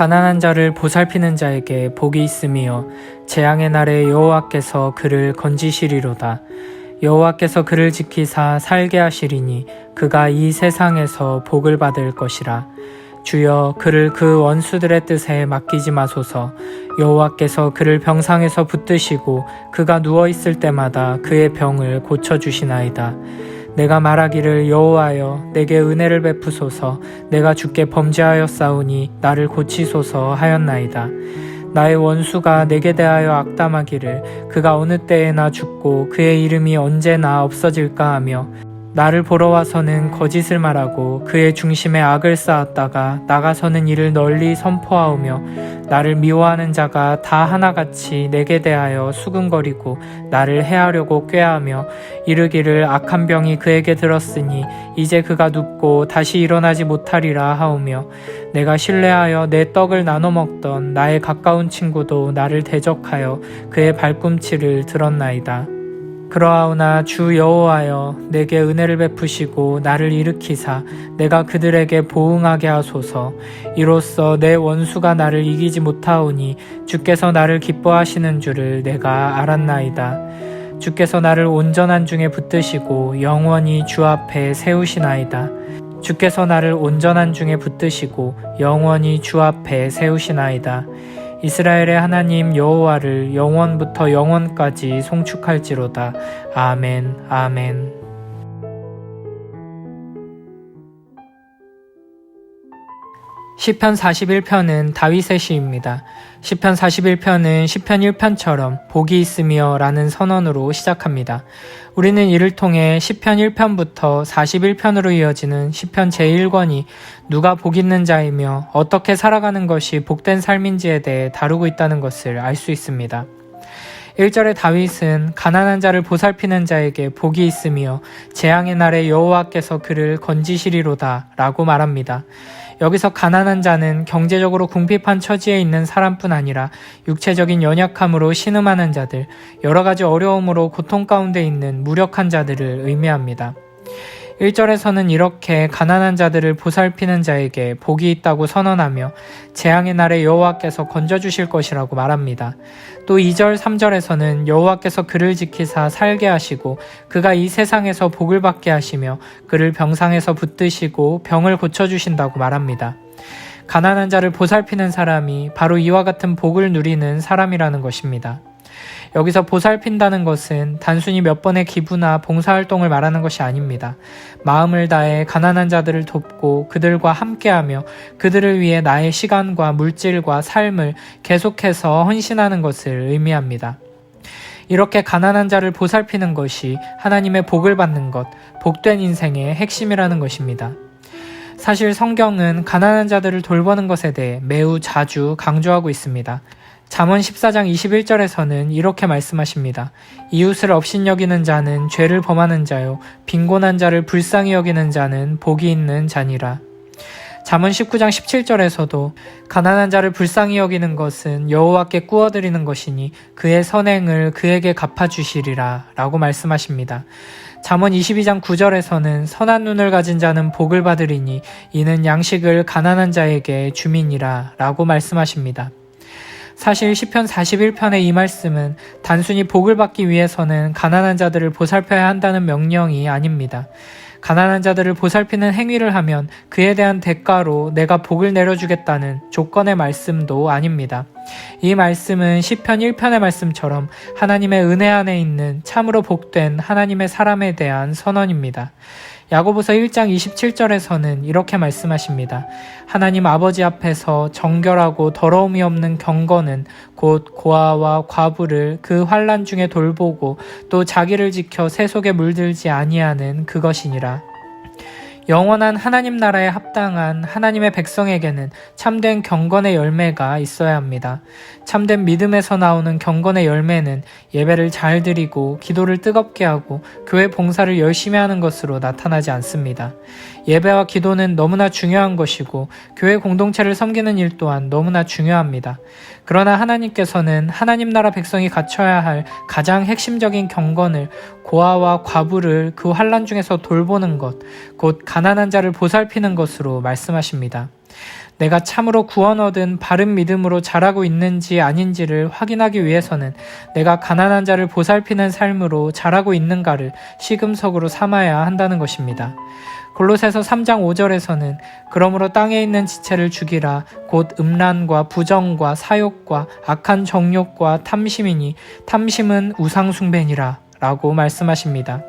가난한 자를 보살피는 자에게 복이 있으며 재앙의 날에 여호와께서 그를 건지시리로다. 여호와께서 그를 지키사 살게 하시리니 그가 이 세상에서 복을 받을 것이라. 주여 그를 그 원수들의 뜻에 맡기지 마소서. 여호와께서 그를 병상에서 붙드시고 그가 누워있을 때마다 그의 병을 고쳐주시나이다. 내가 말하기를 여호와여 내게 은혜를 베푸소서. 내가 주께 범죄하였사오니 나를 고치소서 하였나이다. 나의 원수가 내게 대하여 악담하기를 그가 어느 때에나 죽고 그의 이름이 언제나 없어질까 하며 나를 보러 와서는 거짓을 말하고 그의 중심에 악을 쌓았다가 나가서는 이를 널리 선포하오며 나를 미워하는 자가 다 하나같이 내게 대하여 수근거리고 나를 해하려고 꾀하며 이르기를 악한 병이 그에게 들었으니 이제 그가 눕고 다시 일어나지 못하리라 하오며 내가 신뢰하여 내 떡을 나눠 먹던 나의 가까운 친구도 나를 대적하여 그의 발꿈치를 들었나이다. 그러하오나 주 여호와여 내게 은혜를 베푸시고 나를 일으키사 내가 그들에게 보응하게 하소서. 이로써 내 원수가 나를 이기지 못하오니 주께서 나를 기뻐하시는 줄을 내가 알았나이다. 주께서 나를 온전한 중에 붙드시고 영원히 주 앞에 세우시나이다. 주께서 나를 온전한 중에 붙드시고 영원히 주 앞에 세우시나이다. 이스라엘의 하나님 여호와를 영원부터 영원까지 송축할지로다. 아멘, 아멘. 시편 41편은 다윗의 시입니다. 시편 41편은 시편 1편처럼 복이 있으며 라는 선언으로 시작합니다. 우리는 이를 통해 시편 1편부터 41편으로 이어지는 시편 제1권이 누가 복 있는 자이며 어떻게 살아가는 것이 복된 삶인지에 대해 다루고 있다는 것을 알 수 있습니다. 1절에 다윗은 가난한 자를 보살피는 자에게 복이 있으며 재앙의 날에 여호와께서 그를 건지시리로다 라고 말합니다. 여기서 가난한 자는 경제적으로 궁핍한 처지에 있는 사람뿐 아니라 육체적인 연약함으로 신음하는 자들, 여러 가지 어려움으로 고통 가운데 있는 무력한 자들을 의미합니다. 1절에서는 이렇게 가난한 자들을 보살피는 자에게 복이 있다고 선언하며 재앙의 날에 여호와께서 건져주실 것이라고 말합니다. 또 2절, 3절에서는 여호와께서 그를 지키사 살게 하시고 그가 이 세상에서 복을 받게 하시며 그를 병상에서 붙드시고 병을 고쳐주신다고 말합니다. 가난한 자를 보살피는 사람이 바로 이와 같은 복을 누리는 사람이라는 것입니다. 여기서 보살핀다는 것은 단순히 몇 번의 기부나 봉사활동을 말하는 것이 아닙니다. 마음을 다해 가난한 자들을 돕고 그들과 함께하며 그들을 위해 나의 시간과 물질과 삶을 계속해서 헌신하는 것을 의미합니다. 이렇게 가난한 자를 보살피는 것이 하나님의 복을 받는 것, 복된 인생의 핵심이라는 것입니다. 사실 성경은 가난한 자들을 돌보는 것에 대해 매우 자주 강조하고 있습니다. 잠언 14장 21절에서는 이렇게 말씀하십니다. 이웃을 업신여기는 자는 죄를 범하는 자요 빈곤한 자를 불쌍히 여기는 자는 복이 있는 자니라. 잠언 19장 17절에서도 가난한 자를 불쌍히 여기는 것은 여호와께 꾸어드리는 것이니 그의 선행을 그에게 갚아주시리라 라고 말씀하십니다. 잠언 22장 9절에서는 선한 눈을 가진 자는 복을 받으리니 이는 양식을 가난한 자에게 주민이라 라고 말씀하십니다. 사실 시편 41편의 이 말씀은 단순히 복을 받기 위해서는 가난한 자들을 보살펴야 한다는 명령이 아닙니다. 가난한 자들을 보살피는 행위를 하면 그에 대한 대가로 내가 복을 내려주겠다는 조건의 말씀도 아닙니다. 이 말씀은 시편 1편의 말씀처럼 하나님의 은혜 안에 있는 참으로 복된 하나님의 사람에 대한 선언입니다. 야고보서 1장 27절에서는 이렇게 말씀하십니다. 하나님 아버지 앞에서 정결하고 더러움이 없는 경건은 곧 고아와 과부를 그 환난 중에 돌보고 또 자기를 지켜 새 속에 물들지 아니하는 그것이니라. 영원한 하나님 나라에 합당한 하나님의 백성에게는 참된 경건의 열매가 있어야 합니다. 참된 믿음에서 나오는 경건의 열매는 예배를 잘 드리고 기도를 뜨겁게 하고 교회 봉사를 열심히 하는 것으로 나타나지 않습니다. 예배와 기도는 너무나 중요한 것이고 교회 공동체를 섬기는 일 또한 너무나 중요합니다. 그러나 하나님께서는 하나님 나라 백성이 갖춰야 할 가장 핵심적인 경건을 고아와 과부를 그 환난 중에서 돌보는 것, 곧 가난한 자를 보살피는 것으로 말씀하십니다. 내가 참으로 구원 얻은 바른 믿음으로 자라고 있는지 아닌지를 확인하기 위해서는 내가 가난한 자를 보살피는 삶으로 자라고 있는가를 시금석으로 삼아야 한다는 것입니다. 골로새서 3장 5절에서는 그러므로 땅에 있는 지체를 죽이라 곧 음란과 부정과 사욕과 악한 정욕과 탐심이니 탐심은 우상숭배니라 라고 말씀하십니다.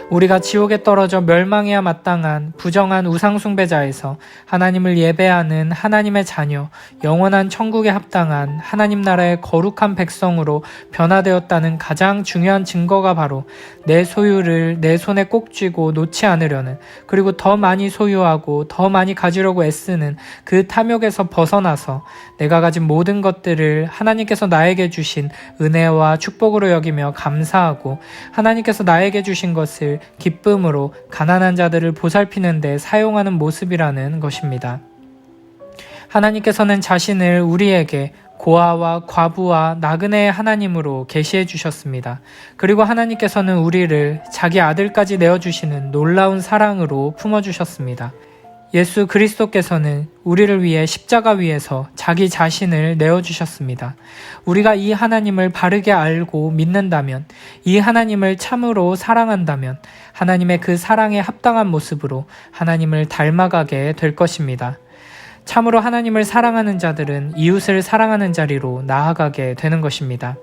우리가 지옥에 떨어져 멸망해야 마땅한 부정한 우상숭배자에서 하나님을 예배하는 하나님의 자녀, 영원한 천국에 합당한 하나님 나라의 거룩한 백성으로 변화되었다는 가장 중요한 증거가 바로 내 소유를 내 손에 꼭 쥐고 놓지 않으려는, 그리고 더 많이 소유하고 더 많이 가지려고 애쓰는 그 탐욕에서 벗어나서 내가 가진 모든 것들을 하나님께서 나에게 주신 은혜와 축복으로 여기며 감사하고 하나님께서 나에게 주신 것을 기쁨으로 가난한 자들을 보살피는 데 사용하는 모습이라는 것입니다. 하나님께서는 자신을 우리에게 고아와 과부와 나그네의 하나님으로 계시해 주셨습니다. 그리고 하나님께서는 우리를 자기 아들까지 내어주시는 놀라운 사랑으로 품어주셨습니다. 예수 그리스도께서는 우리를 위해 십자가 위에서 자기 자신을 내어주셨습니다. 우리가 이 하나님을 바르게 알고 믿는다면, 이 하나님을 참으로 사랑한다면 하나님의 그 사랑에 합당한 모습으로 하나님을 닮아가게 될 것입니다. 참으로 하나님을 사랑하는 자들은 이웃을 사랑하는 자리로 나아가게 되는 것입니다.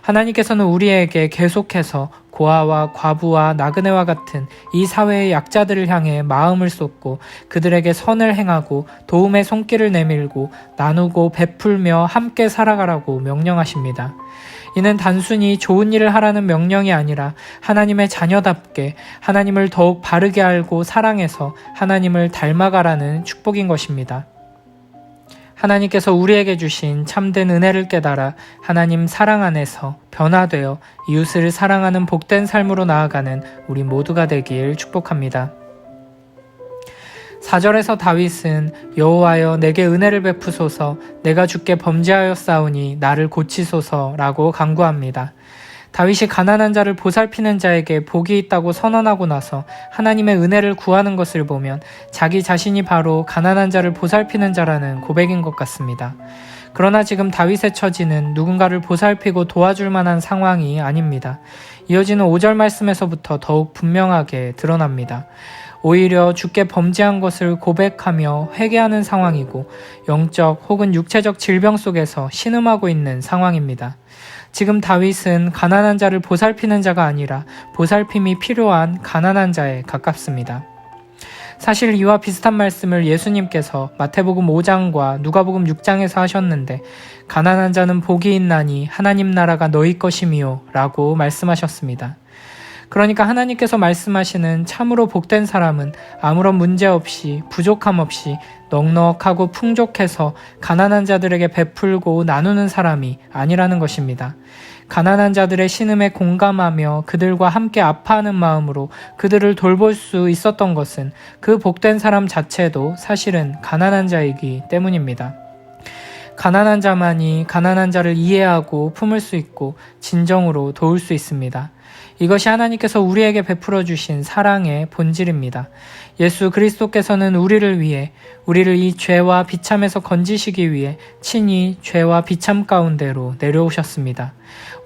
하나님께서는 우리에게 계속해서 고아와 과부와 나그네와 같은 이 사회의 약자들을 향해 마음을 쏟고 그들에게 선을 행하고 도움의 손길을 내밀고 나누고 베풀며 함께 살아가라고 명령하십니다. 이는 단순히 좋은 일을 하라는 명령이 아니라 하나님의 자녀답게 하나님을 더욱 바르게 알고 사랑해서 하나님을 닮아가라는 축복인 것입니다. 하나님께서 우리에게 주신 참된 은혜를 깨달아 하나님 사랑 안에서 변화되어 이웃을 사랑하는 복된 삶으로 나아가는 우리 모두가 되길 축복합니다. 4절에서 다윗은 여호와여 내게 은혜를 베푸소서 내가 주께 범죄하였사오니 나를 고치소서라고 간구합니다. 다윗이 가난한 자를 보살피는 자에게 복이 있다고 선언하고 나서 하나님의 은혜를 구하는 것을 보면 자기 자신이 바로 가난한 자를 보살피는 자라는 고백인 것 같습니다. 그러나 지금 다윗의 처지는 누군가를 보살피고 도와줄 만한 상황이 아닙니다. 이어지는 5절 말씀에서부터 더욱 분명하게 드러납니다. 오히려 주께 범죄한 것을 고백하며 회개하는 상황이고 영적 혹은 육체적 질병 속에서 신음하고 있는 상황입니다. 지금 다윗은 가난한 자를 보살피는 자가 아니라 보살핌이 필요한 가난한 자에 가깝습니다. 사실 이와 비슷한 말씀을 예수님께서 마태복음 5장과 누가복음 6장에서 하셨는데 가난한 자는 복이 있나니 하나님 나라가 너희 것이미요 라고 말씀하셨습니다. 그러니까 하나님께서 말씀하시는 참으로 복된 사람은 아무런 문제 없이 부족함 없이 넉넉하고 풍족해서 가난한 자들에게 베풀고 나누는 사람이 아니라는 것입니다. 가난한 자들의 신음에 공감하며 그들과 함께 아파하는 마음으로 그들을 돌볼 수 있었던 것은 그 복된 사람 자체도 사실은 가난한 자이기 때문입니다. 가난한 자만이 가난한 자를 이해하고 품을 수 있고 진정으로 도울 수 있습니다. 이것이 하나님께서 우리에게 베풀어 주신 사랑의 본질입니다. 예수 그리스도께서는 우리를 위해, 우리를 이 죄와 비참에서 건지시기 위해 친히 죄와 비참 가운데로 내려오셨습니다.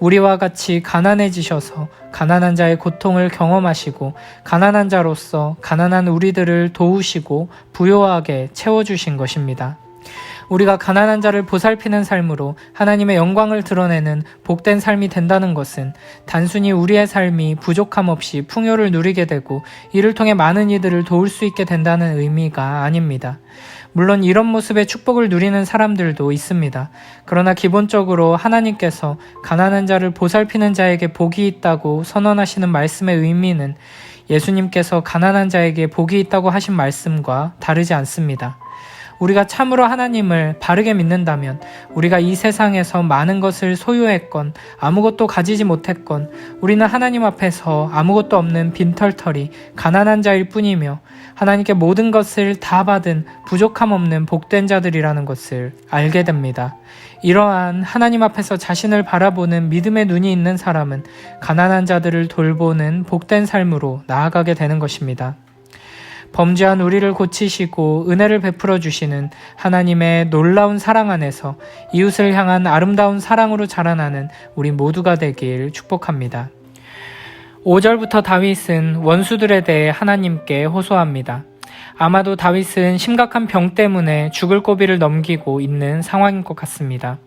우리와 같이 가난해지셔서 가난한 자의 고통을 경험하시고 가난한 자로서 가난한 우리들을 도우시고 부요하게 채워주신 것입니다. 우리가 가난한 자를 보살피는 삶으로 하나님의 영광을 드러내는 복된 삶이 된다는 것은 단순히 우리의 삶이 부족함 없이 풍요를 누리게 되고 이를 통해 많은 이들을 도울 수 있게 된다는 의미가 아닙니다. 물론 이런 모습의 축복을 누리는 사람들도 있습니다. 그러나 기본적으로 하나님께서 가난한 자를 보살피는 자에게 복이 있다고 선언하시는 말씀의 의미는 예수님께서 가난한 자에게 복이 있다고 하신 말씀과 다르지 않습니다. 우리가 참으로 하나님을 바르게 믿는다면 우리가 이 세상에서 많은 것을 소유했건 아무것도 가지지 못했건 우리는 하나님 앞에서 아무것도 없는 빈털터리 가난한 자일 뿐이며 하나님께 모든 것을 다 받은 부족함 없는 복된 자들이라는 것을 알게 됩니다. 이러한 하나님 앞에서 자신을 바라보는 믿음의 눈이 있는 사람은 가난한 자들을 돌보는 복된 삶으로 나아가게 되는 것입니다. 범죄한 우리를 고치시고 은혜를 베풀어 주시는 하나님의 놀라운 사랑 안에서 이웃을 향한 아름다운 사랑으로 자라나는 우리 모두가 되길 축복합니다. 5절부터 다윗은 원수들에 대해 하나님께 호소합니다. 아마도 다윗은 심각한 병 때문에 죽을 고비를 넘기고 있는 상황인 것 같습니다.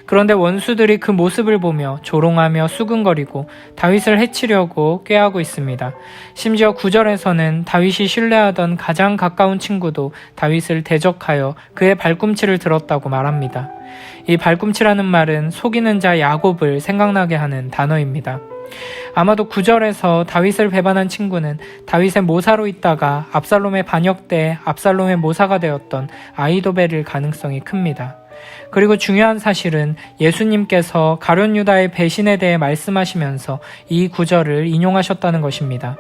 그런데 원수들이 그 모습을 보며 조롱하며 수근거리고 다윗을 해치려고 꾀하고 있습니다. 심지어 9절에서는 다윗이 신뢰하던 가장 가까운 친구도 다윗을 대적하여 그의 발꿈치를 들었다고 말합니다. 이 발꿈치라는 말은 속이는 자 야곱을 생각나게 하는 단어입니다. 아마도 9절에서 다윗을 배반한 친구는 다윗의 모사로 있다가 압살롬의 반역 때 압살롬의 모사가 되었던 아히도벨일 가능성이 큽니다. 그리고 중요한 사실은 예수님께서 가룟 유다의 배신에 대해 말씀하시면서 이 구절을 인용하셨다는 것입니다.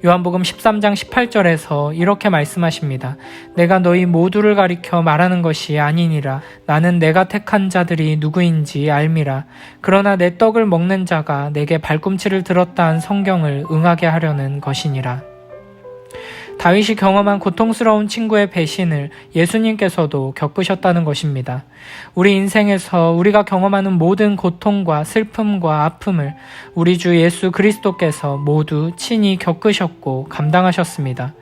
요한복음 13장 18절에서 이렇게 말씀하십니다. 내가 너희 모두를 가리켜 말하는 것이 아니니라. 나는 내가 택한 자들이 누구인지 알미라. 그러나 내 떡을 먹는 자가 내게 발꿈치를 들었다 한 성경을 응하게 하려는 것이니라. 다윗이 경험한 고통스러운 친구의 배신을 예수님께서도 겪으셨다는 것입니다. 우리 인생에서 우리가 경험하는 모든 고통과 슬픔과 아픔을 우리 주 예수 그리스도께서 모두 친히 겪으셨고 감당하셨습니다.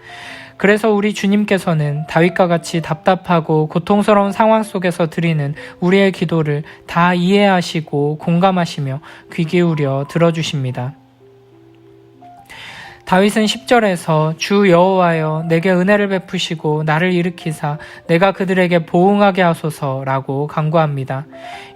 그래서 우리 주님께서는 다윗과 같이 답답하고 고통스러운 상황 속에서 드리는 우리의 기도를 다 이해하시고 공감하시며 귀 기울여 들어주십니다. 다윗은 10절에서 주 여호와여 내게 은혜를 베푸시고 나를 일으키사 내가 그들에게 보응하게 하소서라고 간구합니다.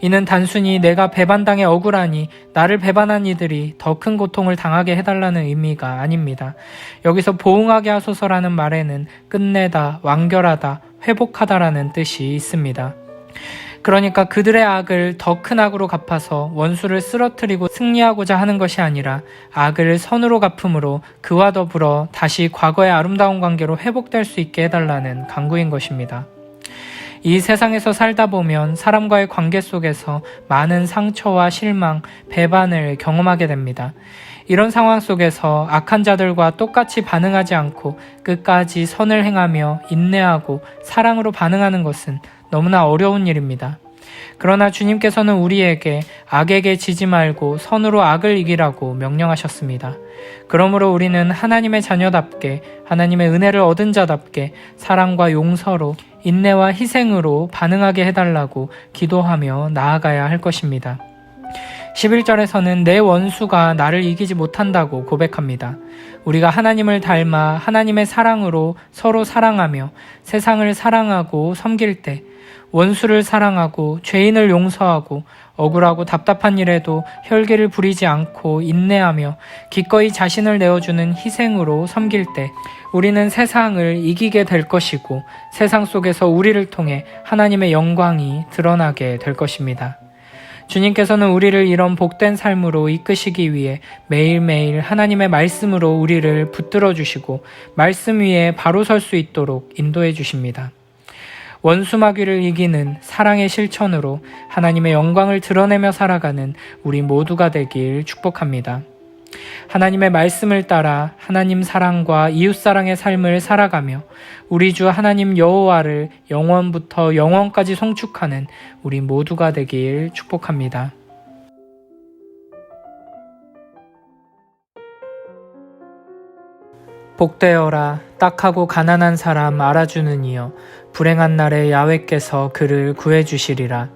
이는 단순히 내가 배반당해 억울하니 나를 배반한 이들이 더 큰 고통을 당하게 해달라는 의미가 아닙니다. 여기서 보응하게 하소서라는 말에는 끝내다, 완결하다, 회복하다라는 뜻이 있습니다. 그러니까 그들의 악을 더 큰 악으로 갚아서 원수를 쓰러뜨리고 승리하고자 하는 것이 아니라 악을 선으로 갚음으로 그와 더불어 다시 과거의 아름다운 관계로 회복될 수 있게 해달라는 간구인 것입니다. 이 세상에서 살다 보면 사람과의 관계 속에서 많은 상처와 실망, 배반을 경험하게 됩니다. 이런 상황 속에서 악한 자들과 똑같이 반응하지 않고 끝까지 선을 행하며 인내하고 사랑으로 반응하는 것은 너무나 어려운 일입니다. 그러나 주님께서는 우리에게 악에게 지지 말고 선으로 악을 이기라고 명령하셨습니다. 그러므로 우리는 하나님의 자녀답게 하나님의 은혜를 얻은 자답게 사랑과 용서로 인내와 희생으로 반응하게 해달라고 기도하며 나아가야 할 것입니다. 11절에서는 내 원수가 나를 이기지 못한다고 고백합니다. 우리가 하나님을 닮아 하나님의 사랑으로 서로 사랑하며 세상을 사랑하고 섬길 때 원수를 사랑하고 죄인을 용서하고 억울하고 답답한 일에도 혈기를 부리지 않고 인내하며 기꺼이 자신을 내어주는 희생으로 섬길 때 우리는 세상을 이기게 될 것이고 세상 속에서 우리를 통해 하나님의 영광이 드러나게 될 것입니다. 주님께서는 우리를 이런 복된 삶으로 이끄시기 위해 매일매일 하나님의 말씀으로 우리를 붙들어 주시고 말씀 위에 바로 설 수 있도록 인도해 주십니다. 원수마귀를 이기는 사랑의 실천으로 하나님의 영광을 드러내며 살아가는 우리 모두가 되길 축복합니다. 하나님의 말씀을 따라 하나님 사랑과 이웃사랑의 삶을 살아가며 우리 주 하나님 여호와를 영원부터 영원까지 송축하는 우리 모두가 되길 축복합니다. 복되어라 딱하고 가난한 사람 알아주는 이여 불행한 날에 야훼께서 그를 구해주시리라.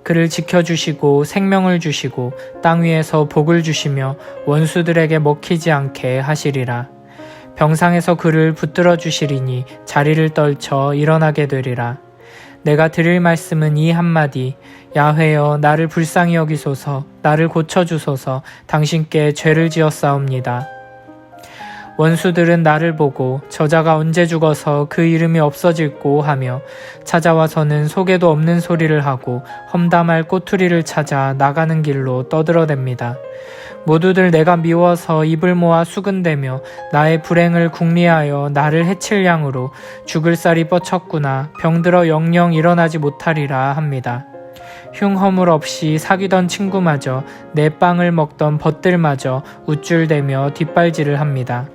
그를 지켜주시고 생명을 주시고 땅 위에서 복을 주시며 원수들에게 먹히지 않게 하시리라. 병상에서 그를 붙들어 주시리니 자리를 떨쳐 일어나게 되리라. 내가 드릴 말씀은 이 한마디 야훼여 나를 불쌍히 여기소서 나를 고쳐주소서 당신께 죄를 지었사옵니다. 원수들은 나를 보고 저자가 언제 죽어서 그 이름이 없어질꼬 하며 찾아와서는 속에도 없는 소리를 하고 험담할 꼬투리를 찾아 나가는 길로 떠들어댑니다. 모두들 내가 미워서 입을 모아 수근대며 나의 불행을 궁리하여 나를 해칠 양으로 죽을 쌀이 뻗쳤구나 병들어 영영 일어나지 못하리라 합니다. 흉허물 없이 사귀던 친구마저 내 빵을 먹던 벗들마저 우쭐대며 뒷발질을 합니다.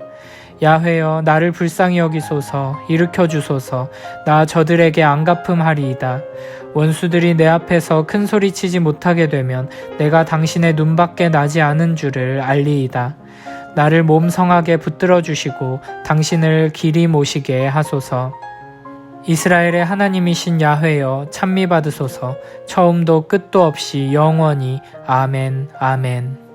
야훼여 나를 불쌍히 여기소서. 일으켜 주소서. 나 저들에게 안갚음하리이다. 원수들이 내 앞에서 큰 소리 치지 못하게 되면 내가 당신의 눈밖에 나지 않은 줄을 알리이다. 나를 몸성하게 붙들어 주시고 당신을 길이 모시게 하소서. 이스라엘의 하나님이신 야훼여 찬미 받으소서. 처음도 끝도 없이 영원히. 아멘. 아멘.